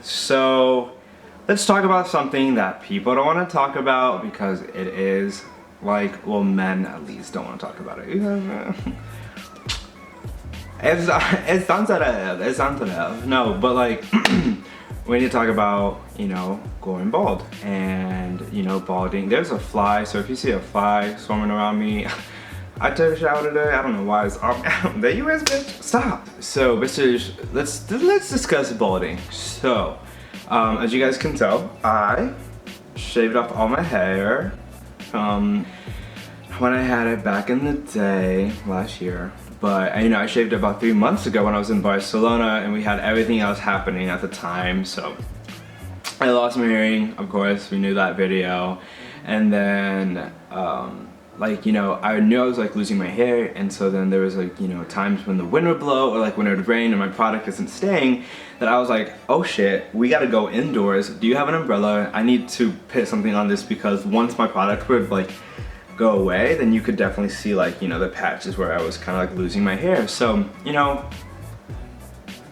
So let's talk about something that people don't want to talk about because it is like, well, men at least don't want to talk about it. It's sensitive. It's sensitive. No, but like we need to talk about, you know, going bald and, you know, balding. There's a fly, so if you see a fly swarming around me, I took a shower today. I don't know why it's up. There you is, bitch. Stop. So, bitches, let's discuss balding. So, as you guys can tell, I shaved off all my hair from when I had it back in the day last year. But you know, I shaved it about 3 months ago when I was in Barcelona, and we had everything else happening at the time. So I lost my hearing, of course. We knew that video, and then like, you know, I knew I was like losing my hair, and so then there was like, you know, times when the wind would blow or like when it would rain and my product isn't staying, that I was like, oh shit, we gotta go indoors. Do you have an umbrella? I need to put something on this, because once my product would like go away, then you could definitely see like, you know, the patches where I was kind of like losing my hair. So, you know,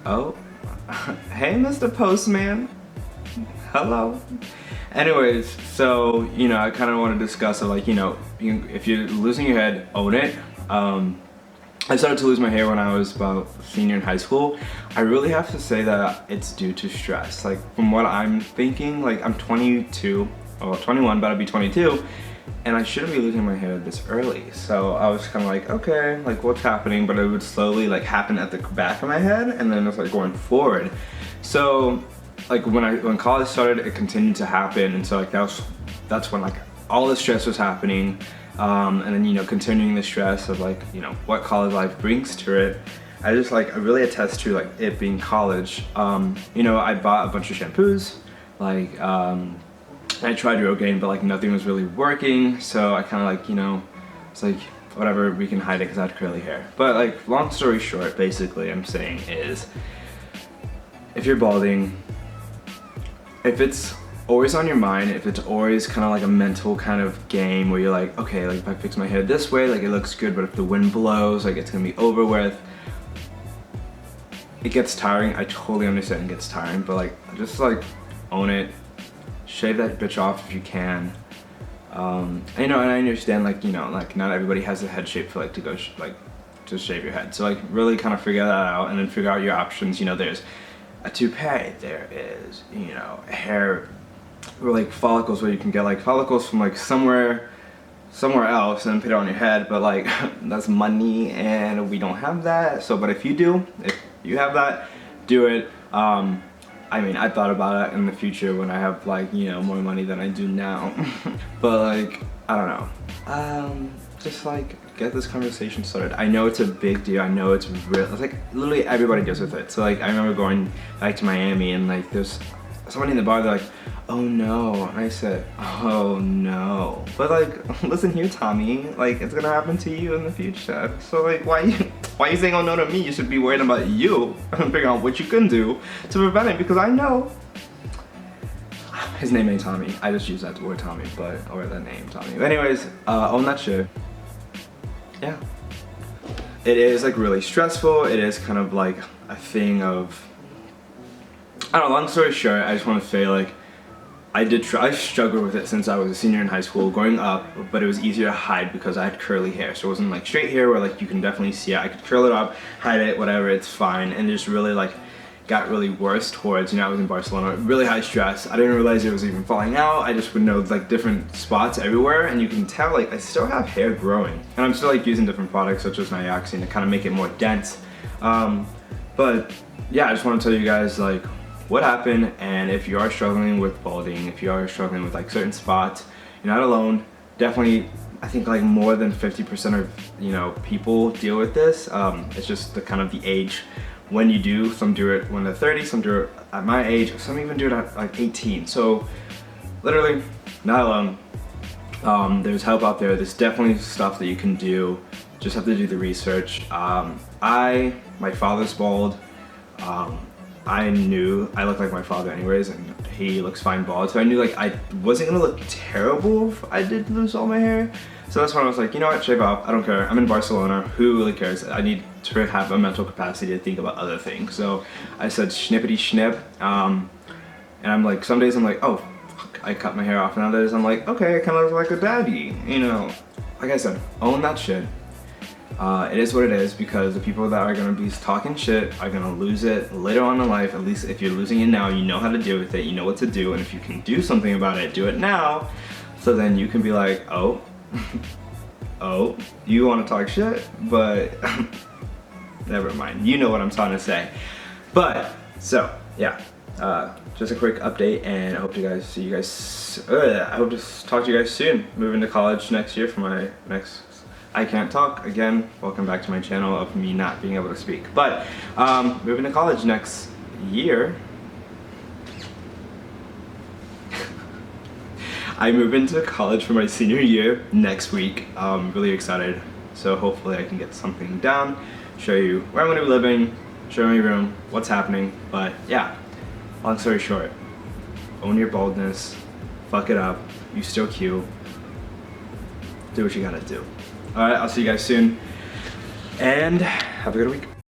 oh, hey Mr. Postman, hello. Anyways, so, you know, I kind of want to discuss it, like, you know, if you're losing your head, own it. I started to lose my hair when I was about senior in high school. I really have to say that it's due to stress. Like, from what I'm thinking, like, I'm 22, or 21, about to be 22, and I shouldn't be losing my hair this early. So I was kind of like, okay, like, what's happening? But it would slowly like happen at the back of my head, and then it's like going forward. So like when college started, it continued to happen, and so like that's when like all the stress was happening, and then, you know, continuing the stress of like, you know, what college life brings to it. I really attest to like it being college. You know, I bought a bunch of shampoos, like I tried Rogaine, but like nothing was really working, so I kind of like, you know, it's like whatever, we can hide it because I had curly hair. But like, long story short, basically I'm saying is, if you're balding, if it's always on your mind, if it's always kind of like a mental kind of game where you're like, okay, like if I fix my hair this way, like it looks good, but if the wind blows, like it's gonna be over with. It gets tiring. I totally understand it gets tiring, but like, just like own it. Shave that bitch off if you can. You know, and I understand, like, you know, like not everybody has a head shape for like to go to shave your head. So like really kind of figure that out, and then figure out your options. You know, there's a toupee, there is, you know, hair or like follicles, where you can get like follicles from like somewhere else and put it on your head, but like that's money and we don't have that. So, but if you do, if you have that, do it. I mean, I thought about it in the future when I have like, you know, more money than I do now. But like, I don't know. Just like get this conversation started. I know it's a big deal. I know it's real. It's like literally everybody deals with it. So like, I remember going back to Miami, and like there's somebody in the bar, they're like, oh no. And I said, oh no. But like, listen here, Tommy, like it's gonna happen to you in the future. So like, why you saying oh no to me? You should be worried about you and figuring out what you can do to prevent it, because I know. His name ain't Tommy. I just use that word Tommy, or that name Tommy. But anyways, own that shit. Yeah. It is like really stressful. It is kind of like a thing of, I don't know, long story short, I just want to say like, I struggled with it since I was a senior in high school growing up, but it was easier to hide because I had curly hair. So it wasn't like straight hair where like you can definitely see it. I could curl it up, hide it, whatever, it's fine. And it just really like got really worse towards, you know, I was in Barcelona, really high stress. I didn't realize it was even falling out. I just would know like different spots everywhere, and you can tell like I still have hair growing. And I'm still like using different products such as Nioxin to kind of make it more dense. But yeah, I just want to tell you guys like what happened, and if you are struggling with balding, if you are struggling with like certain spots, you're not alone. Definitely, I think like more than 50% of, you know, people deal with this. It's just the kind of the age when you do. Some do it when they're 30, some do it at my age, some even do it at like 18. So literally not alone. There's help out there. There's definitely stuff that you can do. Just have to do the research. My father's bald. I knew I looked like my father anyways, and he looks fine bald, so I knew like I wasn't gonna look terrible if I did lose all my hair. So that's when I was like, you know what, shave off, I don't care. I'm in Barcelona, who really cares? I need to have a mental capacity to think about other things. So I said schnippity schnip, and I'm like, some days I'm like, oh, fuck, I cut my hair off, and others I'm like, okay, I kind of look like a daddy, you know. Like I said, own that shit. It is what it is, because the people that are gonna be talking shit are gonna lose it later on in life. At least if you're losing it now, you know how to deal with it, you know what to do, and if you can do something about it, do it now. So then you can be like, oh, oh, you wanna talk shit? But never mind, you know what I'm trying to say. But, so, yeah. Just a quick update, and I hope to see you guys, I hope to talk to you guys soon. Moving to college next year for my next I Can't Talk. Again, welcome back to my channel of me not being able to speak. But moving to college next year. I move into college for my senior year next week. I'm really excited. So hopefully I can get something down, show you where I'm gonna be living, show my room, what's happening. But yeah, long story short, own your baldness, fuck it up, you still cute, do what you gotta do. Alright, I'll see you guys soon, and have a good week.